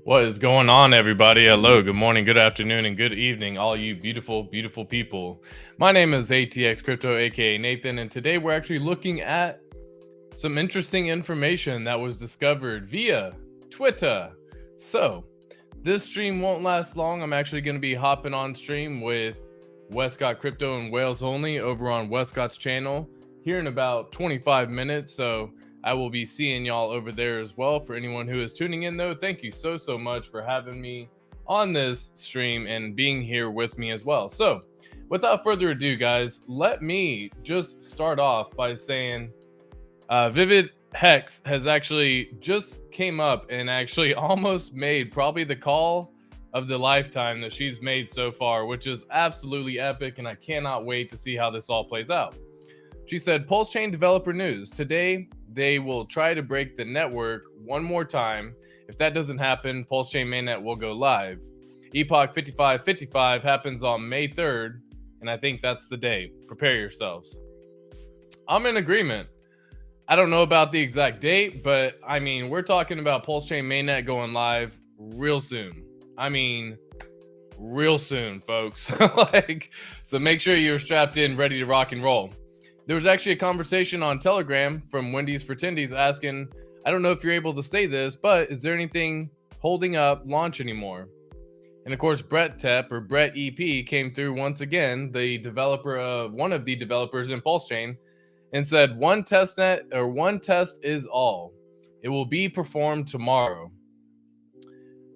What is going on, everybody? Hello, good morning, good afternoon, and good evening, all you beautiful, beautiful people. My name is ATX Crypto, aka Nathan, and today we're actually looking at some interesting information that was discovered via Twitter. So, this stream won't last long. I'm actually going to be hopping on stream with Westcott Crypto and Wales Only over on Westcott's channel here in about 25 minutes. So, I will be seeing y'all over there as well. For anyone who is tuning in, though, thank you so much for having me on this stream and being here with me as well. So, without further ado, guys, let me just start off by saying Vivid Hex has actually just came up and actually almost made probably the call of the lifetime that she's made so far, which is absolutely epic, and I cannot wait to see how this all plays out. She said, PulseChain developer news. Today, they will try to break the network one more time. If that doesn't happen, PulseChain mainnet will go live. Epoch 5555 happens on May 3rd, and I think that's the day. Prepare yourselves. I'm in agreement. I don't know about the exact date, but I mean, we're talking about PulseChain mainnet going live real soon. I mean, real soon, folks. So make sure you're strapped in, ready to rock and roll. There was actually a conversation on Telegram from Wendy's for Tendies asking, I don't know if you're able to say this, but is there anything holding up launch anymore? And of course, Brett Tep or Brett EP came through once again, the developer of one of the developers in PulseChain, and said one test is all. It will be performed tomorrow.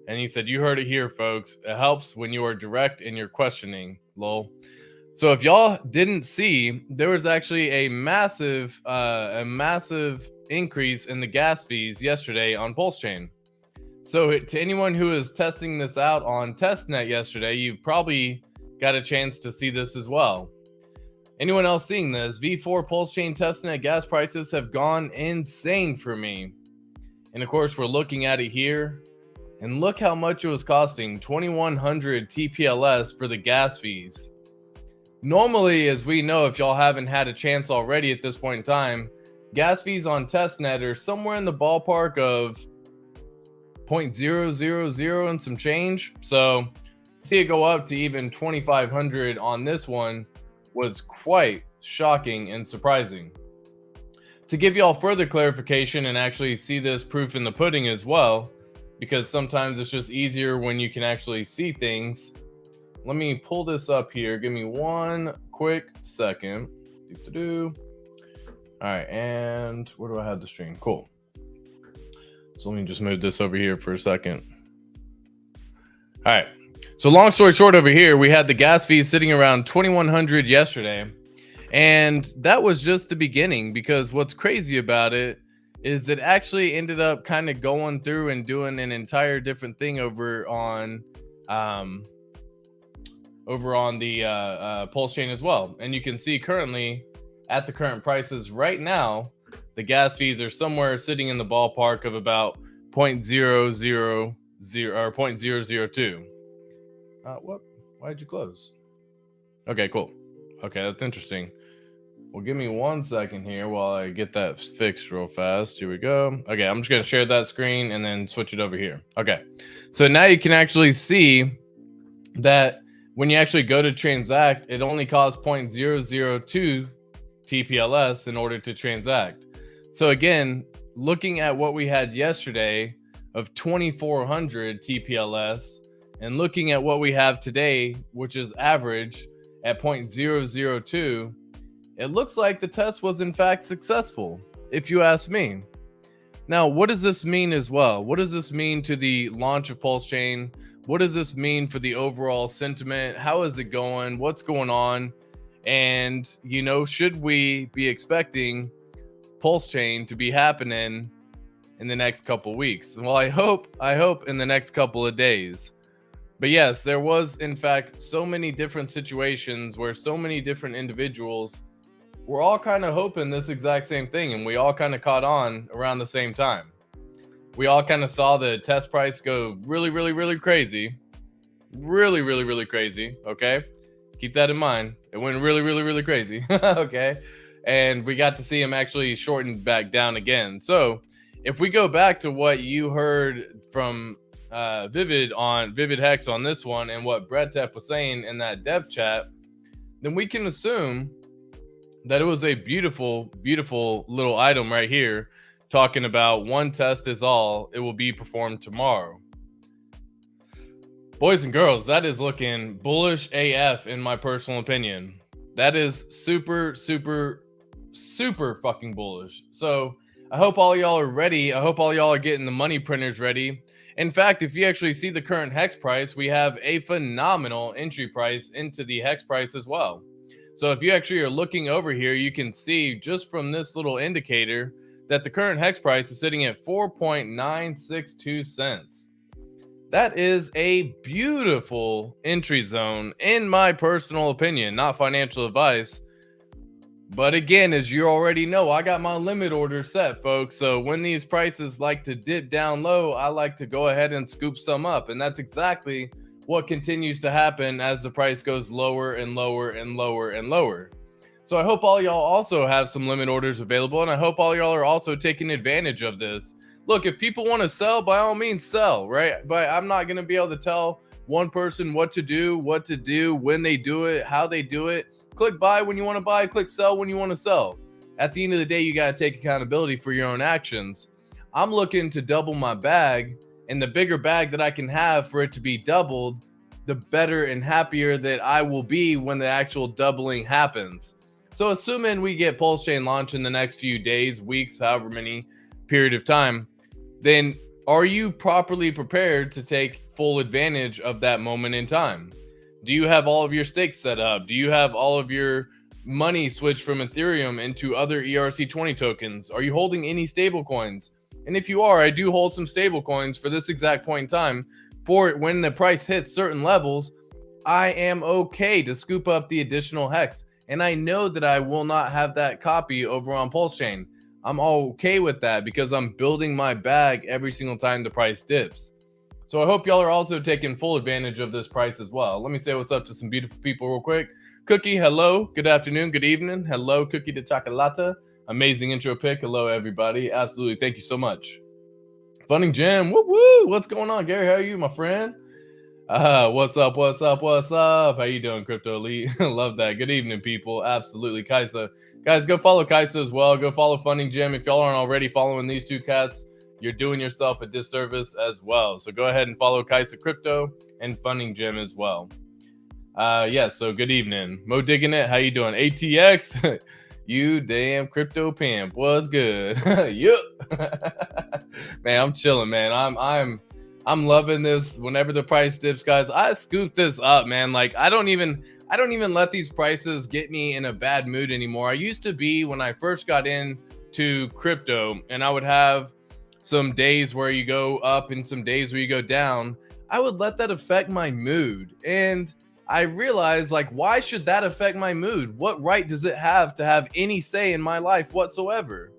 And he said, you heard it here, folks. It helps when you are direct in your questioning, lol. So if y'all didn't see, there was actually a massive increase in the gas fees yesterday on PulseChain. So to anyone who is testing this out on testnet yesterday, you probably got a chance to see this as well. Anyone else seeing this? V4 PulseChain testnet gas prices have gone insane for me. And of course, we're looking at it here. And look how much it was costing, 2100 TPLS for the gas fees. Normally, as we know, if y'all haven't had a chance already at this point in time, gas fees on testnet are somewhere in the ballpark of 0.000 and some change. So see it go up to even 2500 on this one was quite shocking and surprising. To give y'all further clarification and actually see this proof in the pudding as well, because sometimes it's just easier when you can actually see things. Let me pull this up here. Give me one quick second. All right, and where do I have the stream? Cool. So let me just move this over here for a second. All right. So long story short, over here, we had the gas fees sitting around 2100 yesterday. And that was just the beginning, because what's crazy about it is it actually ended up kind of going through and doing an entire different thing over on the PulseChain as well. And you can see currently at the current prices right now, the gas fees are somewhere sitting in the ballpark of about 0.000 or 0.002. What? Why did you close? Okay, cool. Okay, that's interesting. Well, give me 1 second here while I get that fixed real fast. Here we go. Okay, I'm just going to share that screen and then switch it over here. Okay, so now you can actually see that when you actually go to transact, it only costs 0.002 TPLS in order to transact. So again, looking at what we had yesterday of 2400 TPLS and looking at what we have today, which is average at 0.002, it looks like the test was in fact successful, if you ask me. Now, what does this mean as well? What does this mean to the launch of PulseChain? What does this mean for the overall sentiment? How is it going? What's going on? And, you know, should we be expecting PulseChain to be happening in the next couple weeks? Well, I hope in the next couple of days. But yes, there was in fact so many different situations where so many different individuals were all kind of hoping this exact same thing, and we all kind of caught on around the same time. We all kind of saw the test price go really crazy. Really crazy. Okay. Keep that in mind. It went really crazy. Okay. And we got to see him actually shorten back down again. So if we go back to what you heard from Vivid Hex on this one and what Brett was saying in that dev chat, then we can assume that it was a beautiful little item right here, talking about one test is all, it will be performed tomorrow. Boys and girls, that is looking bullish AF in my personal opinion. That is super fucking bullish. So I hope all y'all are ready. I hope all y'all are getting the money printers ready. In fact, if you actually see the current hex price, we have a phenomenal entry price into the hex price as well. So if you actually are looking over here, you can see just from this little indicator that the current hex price is sitting at 4.962 cents. That is a beautiful entry zone, in my personal opinion, not financial advice. But again, as you already know, I got my limit order set, folks. So when these prices like to dip down low, I like to go ahead and scoop some up. And that's exactly what continues to happen as the price goes lower and lower and lower and lower. So I hope all y'all also have some limit orders available, and I hope all y'all are also taking advantage of this. Look, if people want to sell, by all means sell, right? But I'm not going to be able to tell one person what to do, when they do it, how they do it. Click buy when you want to buy, click sell when you want to sell. At the end of the day, you got to take accountability for your own actions. I'm looking to double my bag, and the bigger bag that I can have for it to be doubled, the better and happier that I will be when the actual doubling happens. So assuming we get PulseChain launch in the next few days, weeks, however many period of time, then are you properly prepared to take full advantage of that moment in time? Do you have all of your stakes set up? Do you have all of your money switched from Ethereum into other ERC20 tokens? Are you holding any stable coins? And if you are, I do hold some stable coins for this exact point in time. For when the price hits certain levels, I am okay to scoop up the additional hex. And I know that I will not have that copy over on PulseChain. I'm okay with that because I'm building my bag every single time the price dips. So I hope y'all are also taking full advantage of this price as well. Let me say what's up to some beautiful people real quick. Cookie, hello. Good afternoon. Good evening. Hello, Cookie de Chocolata. Amazing intro pick. Hello, everybody. Absolutely. Thank you so much. Funding Jam. Woo woo. What's going on, Gary? How are you, my friend? What's up? How you doing, Crypto Elite? Love that. Good evening, people. Absolutely. Kaisa. Guys, go follow Kaisa as well. Go follow Funding Jam. If y'all aren't already following these two cats, you're doing yourself a disservice as well. So go ahead and follow Kaisa Crypto and Funding Gem as well. Yeah, so good evening. Mo Digging It, how you doing? ATX, you damn crypto pimp. What's good? Yup. Man, I'm chilling, man. I'm loving this. Whenever the price dips, guys, I scoop this up, man. Like I don't even let these prices get me in a bad mood anymore. I used to be when I first got into crypto, and I would have some days where you go up and some days where you go down. I would let that affect my mood. And I realized, like, why should that affect my mood? What right does it have to have any say in my life whatsoever?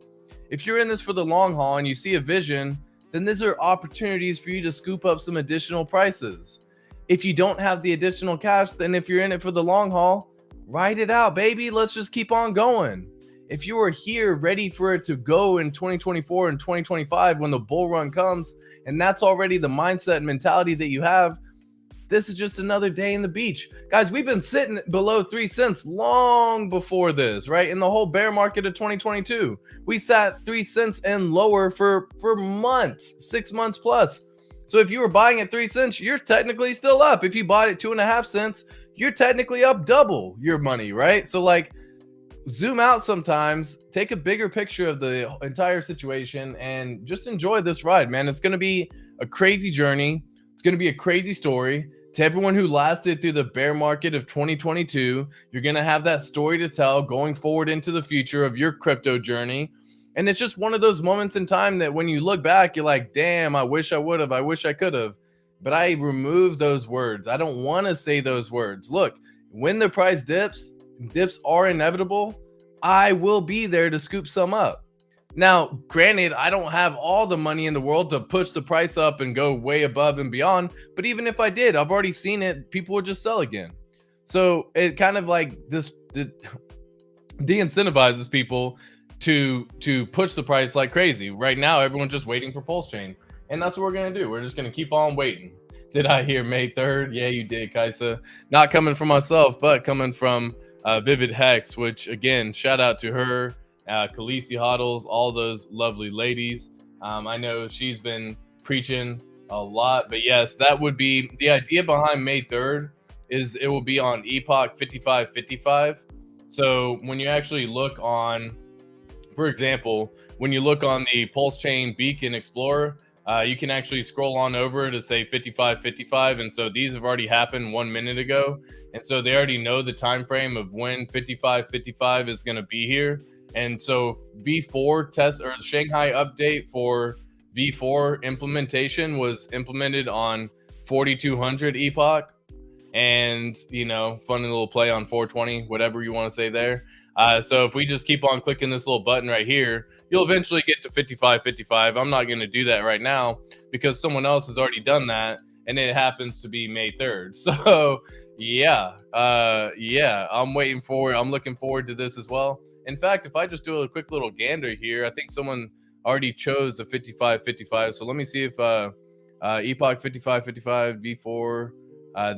If you're in this for the long haul and you see a vision, then these are opportunities for you to scoop up some additional prices. If you don't have the additional cash, then if you're in it for the long haul, ride it out, baby. Let's just keep on going. If you are here ready for it to go in 2024 and 2025 when the bull run comes, and that's already the mindset and mentality that you have, this is just another day in the beach. Guys, we've been sitting below 3 cents long before this, right? In the whole bear market of 2022, we sat 3 cents and lower for months, 6 months plus. So if you were buying at 3 cents, you're technically still up. If you bought at 2.5 cents, you're technically up double your money, right? So like, zoom out sometimes, take a bigger picture of the entire situation, and just enjoy this ride, man. It's going to be a crazy journey. It's going to be a crazy story. To everyone who lasted through the bear market of 2022, you're going to have that story to tell going forward into the future of your crypto journey. And it's just one of those moments in time that when you look back, you're like, damn, I wish I would have. I wish I could have. But I removed those words. I don't want to say those words. Look, when the price dips are inevitable, I will be there to scoop some up. Now, granted, I don't have all the money in the world to push the price up and go way above and beyond. But even if I did, I've already seen it. People would just sell again. So it kind of like this de-incentivizes people to push the price like crazy. Right now, everyone's just waiting for PulseChain. And that's what we're going to do. We're just going to keep on waiting. Did I hear May 3rd? Yeah, you did, Kaisa. Not coming from myself, but coming from Vivid Hex, which, again, shout out to her, Khaleesi Hoddles, all those lovely ladies. I know she's been preaching a lot, but yes, that would be the idea behind May 3rd is it will be on Epoch 5555. So when you actually look on, for example, when you look on the PulseChain Beacon Explorer, you can actually scroll on over to say 5555, and so these have already happened 1 minute ago, and so they already know the time frame of when 5555 is going to be here. And so V4 test or Shanghai update for V4 implementation was implemented on 4200 Epoch, and funny little play on 420, whatever you want to say there. So if we just keep on clicking this little button right here, you'll eventually get to 5555. I'm not going to do that right now because someone else has already done that, and it happens to be May 3rd. So yeah, I'm looking forward to this as well. In fact, if I just do a quick little gander here, I think someone already chose a 5555. So let me see if Epoch 5555 V4.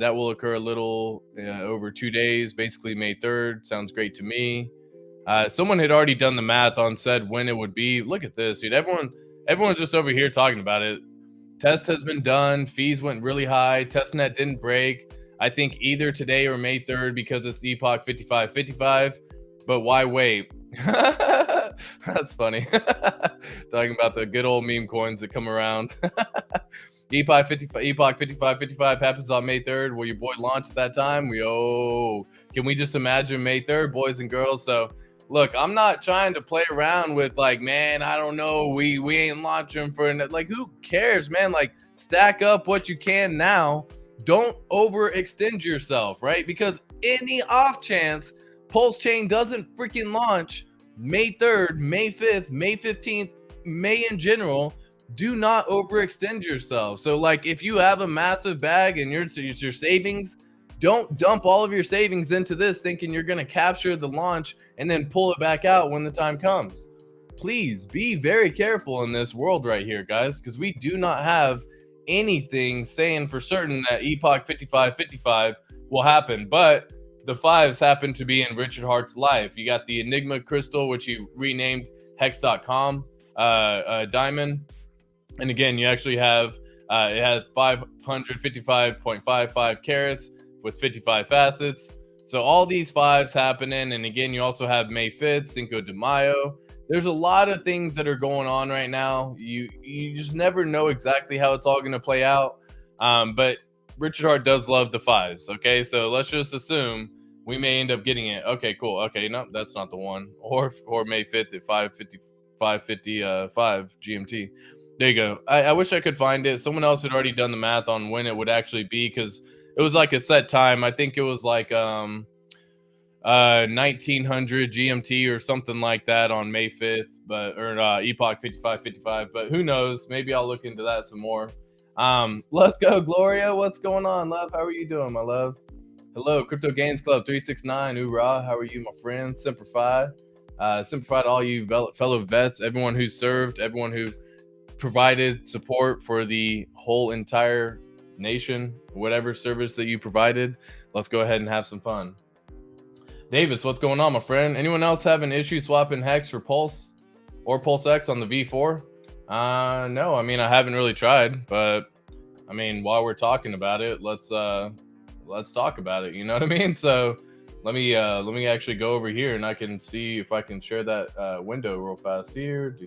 That will occur a little over 2 days, basically May 3rd. Sounds great to me. Someone had already done the math on said when it would be. Look at this, dude. Everyone's just over here talking about it. Test has been done. Fees went really high. Testnet didn't break. I think either today or May 3rd because it's Epoch 5555. But why wait? That's funny. Talking about the good old meme coins that come around. Epoch 5555 happens on May 3rd. Will your boy launch at that time? Can we just imagine May 3rd, boys and girls? So look, I'm not trying to play around with like, man, I don't know. We ain't launching for like, who cares, man? Like, stack up what you can now. Don't overextend yourself, right? Because any off chance PulseChain doesn't freaking launch May 3rd, May 5th, May 15th, May in general, do not overextend yourself. So like if you have a massive bag and your savings, don't dump all of your savings into this thinking you're going to capture the launch and then pull it back out when the time comes. Please be very careful in this world right here, guys, because we do not have anything saying for certain that Epoch 5555 will happen, but the fives happen to be in Richard Hart's life. You got the Enigma crystal, which he renamed Hex.com diamond. And again, you actually have, it has 555.55 carats with 55 facets. So all these fives happening. And again, you also have May 5th, Cinco de Mayo. There's a lot of things that are going on right now. You just never know exactly how it's all going to play out. But Richard Hart does love the fives. Okay, so let's just assume we may end up getting it. Okay, cool. Okay, no, that's not the one. Or May 5th at 5:55 GMT. There you go. I wish I could find it. Someone else had already done the math on when it would actually be because it was like a set time. I think it was like 1900 GMT or something like that on May 5th, or Epoch 5555. But who knows? Maybe I'll look into that some more. Let's go, Gloria. What's going on, love? How are you doing, my love? Hello, Crypto Gains Club 369. Hoorah. How are you, my friend? Simplified. Simplified, all you fellow vets, everyone who served, everyone who provided support for the whole entire nation, whatever service that you provided. Let's go ahead and have some fun. Davis, what's going on, my friend? Anyone else have an issue swapping Hex for Pulse or PulseX on the V4? No, I mean, I haven't really tried, but I mean, while we're talking about it, let's talk about it. You know what I mean? So let me actually go over here and I can see if I can share that window real fast here.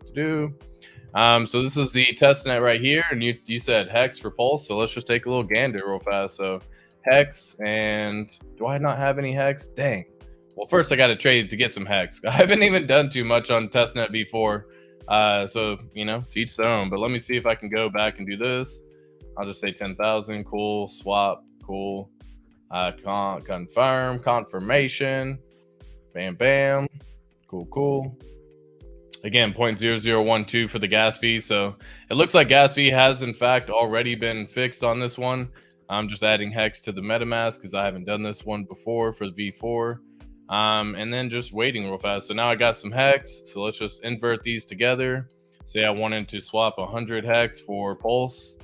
So this is the testnet right here, and you said Hex for Pulse, so let's just take a little gander real fast. So Hex, and do I not have any Hex? Dang. Well, first I got to trade to get some Hex. I haven't even done too much on testnet V4, so to each their own. But let me see if I can go back and do this. I'll just say 10,000. Cool. Swap. Cool. Confirmation. Bam, bam. Cool. Again, 0.0012 for the gas fee. So it looks like gas fee has in fact already been fixed on this one. I'm just adding Hex to the MetaMask because I haven't done this one before for the V4. And then just waiting real fast. So now I got some Hex. So let's just invert these together. Say I wanted to swap 100 hex for Pulse.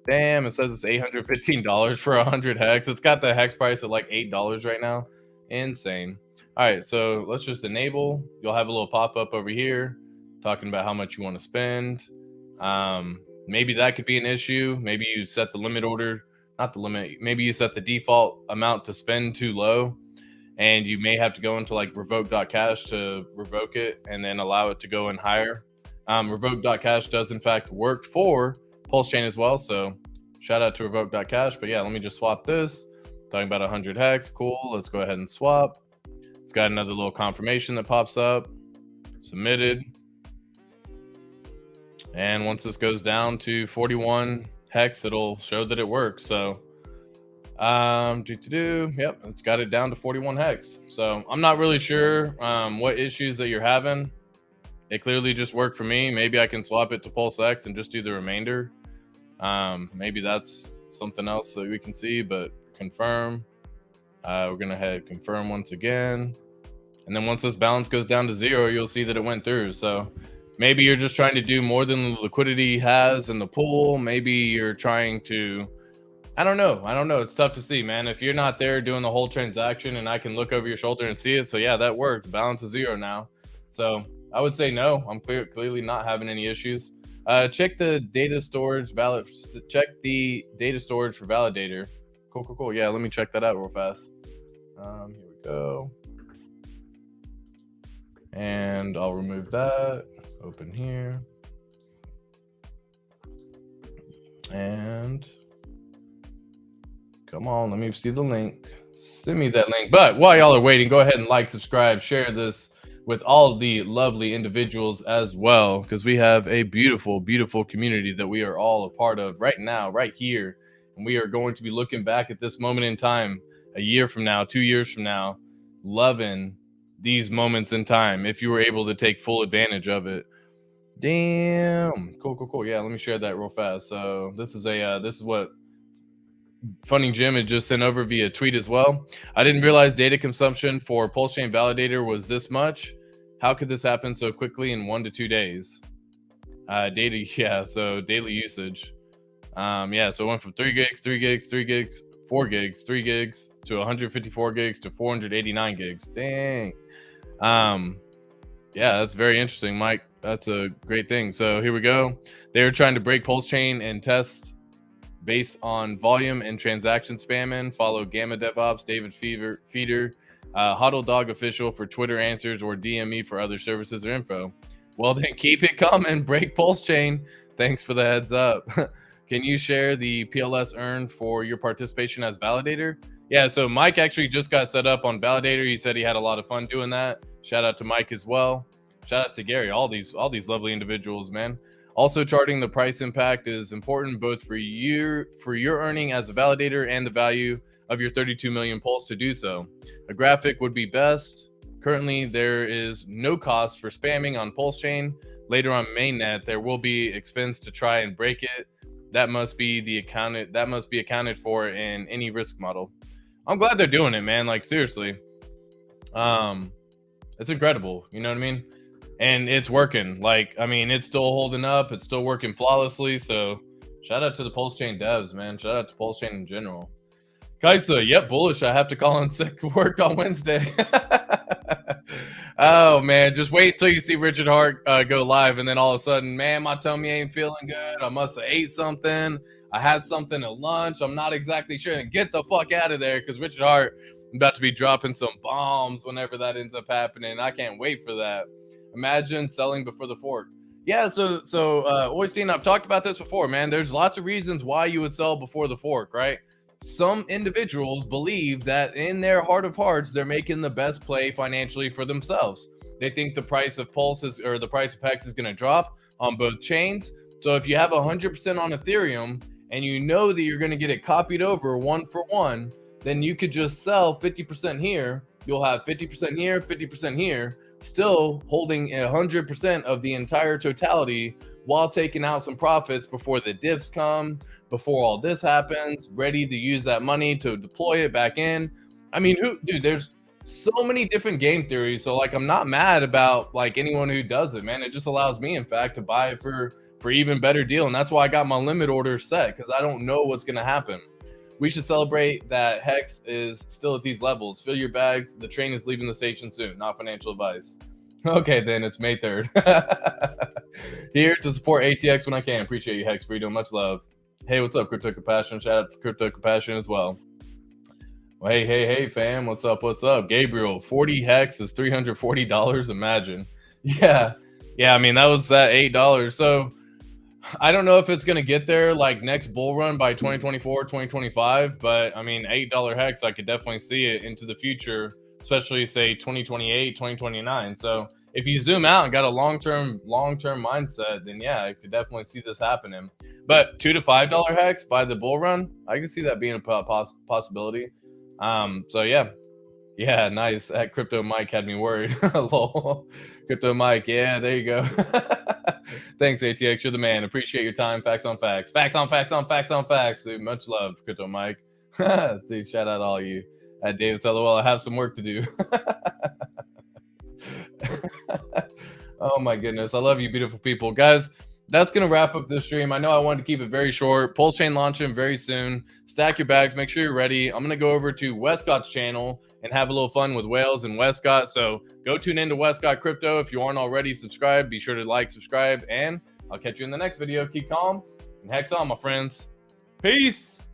Damn, it says it's $815 for 100 hex. It's got the hex price at like $8 right now. Insane. All right, so let's just enable. You'll have a little pop-up over here talking about how much you want to spend. Maybe that could be an issue. Maybe you set the limit order, not the limit. Maybe you set the default amount to spend too low, and you may have to go into like revoke.cash to revoke it and then allow it to go in higher. Revoke.cash does in fact work for PulseChain as well, so shout out to revoke.cash. But yeah, let me just swap this. Talking about 100 hex. Cool. Let's go ahead and swap. It's got another little confirmation that pops up. Submitted. And once this goes down to 41 hex, it'll show that it works. So yep, it's got it down to 41 hex. So I'm not really sure what issues that you're having. It clearly just worked for me. Maybe I can swap it to PulseX and just do the remainder. Maybe that's something else that we can see, but confirm. We're gonna hit confirm once again. And then once this balance goes down to 0, you'll see that it went through. So maybe you're just trying to do more than the liquidity has in the pool. Maybe you're trying to, I don't know. It's tough to see, man. If you're not there doing the whole transaction and I can look over your shoulder and see it. So yeah, that worked. Balance is 0 now. So I would say no. I'm clearly not having any issues. Check the data storage check the data storage for validator. Cool. Yeah, let me check that out real fast. Here we go. And I'll remove that. Open here. And come on, let me see the link. Send me that link. But while y'all are waiting, go ahead and like, subscribe, share this with all the lovely individuals as well, because we have a beautiful, beautiful community that we are all a part of right now, right here. And we are going to be looking back at this moment in time, a year from now, 2 years from now, loving these moments in time if you were able to take full advantage of it. Damn. Cool. Yeah, let me share that real fast. So this is what Funny Jim had just sent over via tweet as well. I didn't realize data consumption for PulseChain Validator was this much. How could this happen so quickly in 1 to 2 days? Data, yeah, so daily usage. Yeah, so it went from 3 gigs, 3 gigs, 3 gigs, 4 gigs, 3 gigs to 154 gigs to 489 gigs. Dang. Yeah, that's very interesting, Mike. That's a great thing. So here we go. They're trying to break PulseChain and test based on volume and transaction spamming. Follow Gamma DevOps, David Feeder, Huddle Dog Official for Twitter answers, or DM me for other services or info. Well, then keep it coming. Break PulseChain. Thanks for the heads up. Can you share the PLS earned for your participation as validator? Yeah, so Mike actually just got set up on Validator. He said he had a lot of fun doing that. Shout out to Mike as well. Shout out to Gary, all these lovely individuals, man. Also, charting the price impact is important both for your earning as a validator and the value of your 32 million Pulse to do so. A graphic would be best. Currently, there is no cost for spamming on PulseChain. Later on mainnet, there will be expense to try and break it. That must be accounted for in any risk model. I'm glad they're doing it, man. Like, seriously. It's incredible. You know what I mean? And it's working. Like, I mean, it's still holding up. It's still working flawlessly. So shout out to the PulseChain devs, man. Shout out to PulseChain in general. Kaisa, yep, bullish. I have to call in sick work on Wednesday. Oh, man. Just wait until you see Richard Hart go live. And then all of a sudden, man, my tummy ain't feeling good. I must have ate something. I had something at lunch. I'm not exactly sure. And get the fuck out of there, because Richard Hart is about to be dropping some bombs whenever that ends up happening. I can't wait for that. Imagine selling before the fork. Yeah, so Oystein, I've talked about this before, man. There's lots of reasons why you would sell before the fork, right? Some individuals believe that in their heart of hearts, they're making the best play financially for themselves. They think the price of Pulse or the price of Hex is going to drop on both chains. So if you have 100% on Ethereum and you know that you're going to get it copied over 1 for 1, then you could just sell 50% here. You'll have 50% here, 50% here, still holding 100% of the entire totality while taking out some profits before the divs come, before all this happens, ready to use that money to deploy it back in. I mean, there's so many different game theories. So like, I'm not mad about like anyone who does it, man. It just allows me, in fact, to buy it for even better deal. And that's why I got my limit order set, because I don't know what's gonna happen. We should celebrate that Hex is still at these levels. Fill your bags. The train is leaving the station soon. Not financial advice. Okay, then it's May 3rd. Here to support ATX when I can. Appreciate you, Hex Freedom. Much love. Hey, what's up, Crypto Compassion? Shout out to Crypto Compassion as well. Well, hey, fam. What's up? Gabriel, 40 Hex is $340. Imagine. Yeah. I mean, that was at $8. So I don't know if it's going to get there like next bull run by 2024, 2025. But I mean, $8 Hex, I could definitely see it into the future, especially say 2028, 2029. So if you zoom out and got a long-term mindset, then yeah, I could definitely see this happening. But $2 to $5 Hex by the bull run, I can see that being a possibility. So yeah, nice. That Crypto Mike had me worried. Lol. Crypto Mike, yeah, there you go. Thanks, ATX. You're the man. Appreciate your time. Facts on facts. Facts on facts on facts on facts. Dude, much love, Crypto Mike. Dude, shout out to all you. At David LOL, I have some work to do. Oh my goodness. I love you, beautiful people. Guys, that's going to wrap up this stream. I know I wanted to keep it very short. PulseChain launching very soon. Stack your bags. Make sure you're ready. I'm going to go over to Westcott's channel and have a little fun with whales and Westcott. So go tune into Westcott Crypto. If you aren't already subscribed, be sure to like, subscribe, and I'll catch you in the next video. Keep calm and hex on, my friends. Peace.